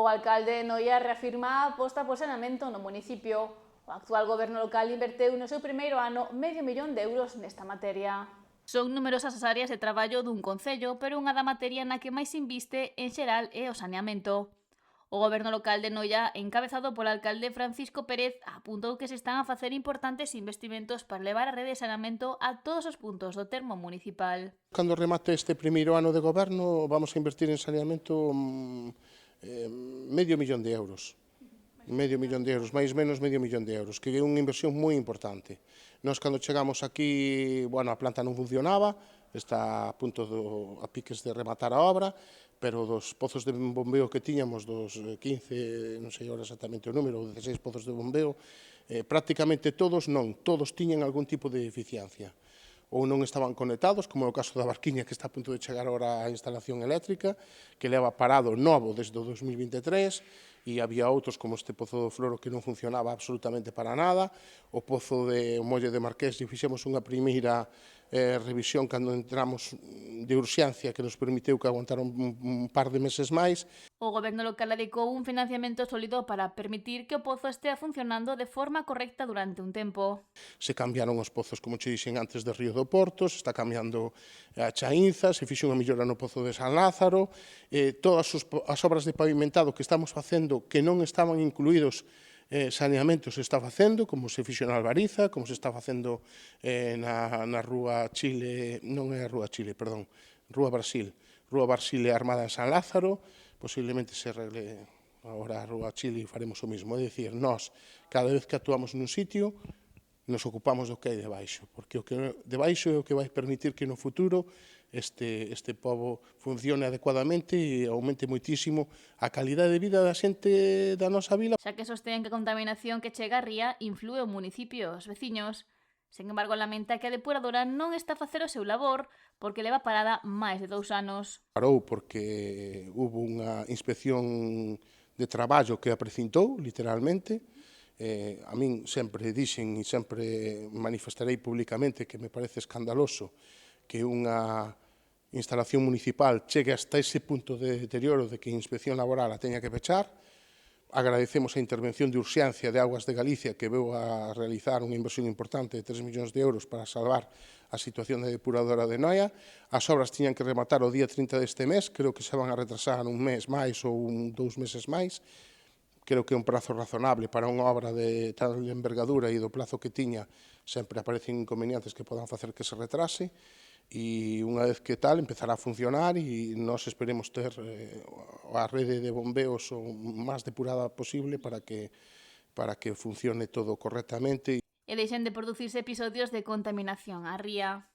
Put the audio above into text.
O alcalde de Noia reafirma a aposta por saneamento no municipio. O actual goberno local inverteu no seu primeiro ano €500.000 nesta materia. Son numerosas as áreas de traballo dun concello, pero unha da materia na que máis se inviste en xeral é o saneamento. O goberno local de Noia, encabezado polo alcalde Francisco Pérez, apuntou que se están a facer importantes investimentos para levar a rede de saneamento a todos os puntos do termo municipal. Cando remate este primeiro ano de goberno vamos a invertir en saneamento €500.000. €500.000, máis ou menos €500.000, que é unha inversión moi importante. Nós, cando chegamos aquí, a planta non funcionaba, está a piques de rematar a obra, pero dos pozos de bombeo que tiñamos, dos 15, non sei agora exactamente o número, 16 pozos de bombeo, prácticamente todos tiñan algún tipo de deficiencia. Ou non estaban conectados, como é o caso da Barquiña, que está a punto de chegar agora a instalación eléctrica, que leva parado novo desde o 2023, e había outros, como este pozo do Floro, que non funcionaba absolutamente para nada. O pozo de Molle de Marqués, e fixemos unha primeira revisión cando entramos de urxencia, que nos permiteu que aguantara un par de meses máis. O goberno local dedicou un financiamento sólido para permitir que o pozo estea funcionando de forma correcta durante un tempo. Se cambiaron os pozos, como che dixen antes, de Río do Porto, se está cambiando a Chaínza, se fixe unha mellora no pozo de San Lázaro, todas as obras de pavimentado que estamos facendo que non estaban incluídos saneamento se está facendo, como se fixo na Albariza, como se está facendo na Rúa Chile, non é a Rúa Chile, perdón, Rúa Brasil e Armada en San Lázaro, posiblemente se arregle agora a Rúa Chile e faremos o mismo. É dicir, nós, cada vez que actuamos nun sitio, nos ocupamos do que hai debaixo, porque o que debaixo é o que vai permitir que no futuro este pobo funcione adecuadamente e aumente moitísimo a calidade de vida da xente da nosa vila. Xa que sostén que a contaminación que chega a ría inflúe o municipio e os veciños. Sen embargo, lamenta que a depuradora non está a facer o seu labor porque leva parada máis de 2 anos. Parou porque hubo unha inspección de traballo que a precintou, literalmente. A min sempre dixen e sempre manifestarei públicamente que me parece escandaloso que unha instalación municipal chegue hasta ese punto de deterioro de que a inspección laboral a teña que pechar. Agradecemos a intervención de urxencia de Augas de Galicia, que veu a realizar unha inversión importante de €3.000.000 para salvar a situación da depuradora de Noia. As obras tiñan que rematar o día 30 deste mes, creo que se van a retrasar un mes máis ou 2 meses máis. Creo que é un prazo razonable para unha obra de tal envergadura e do plazo que tiña sempre aparecen inconvenientes que podan facer que se retrase. E unha vez que tal, empezará a funcionar e nós esperemos ter a rede de bombeos o máis depurada posible para que funcione todo correctamente. E deixen de producirse episodios de contaminación á ría.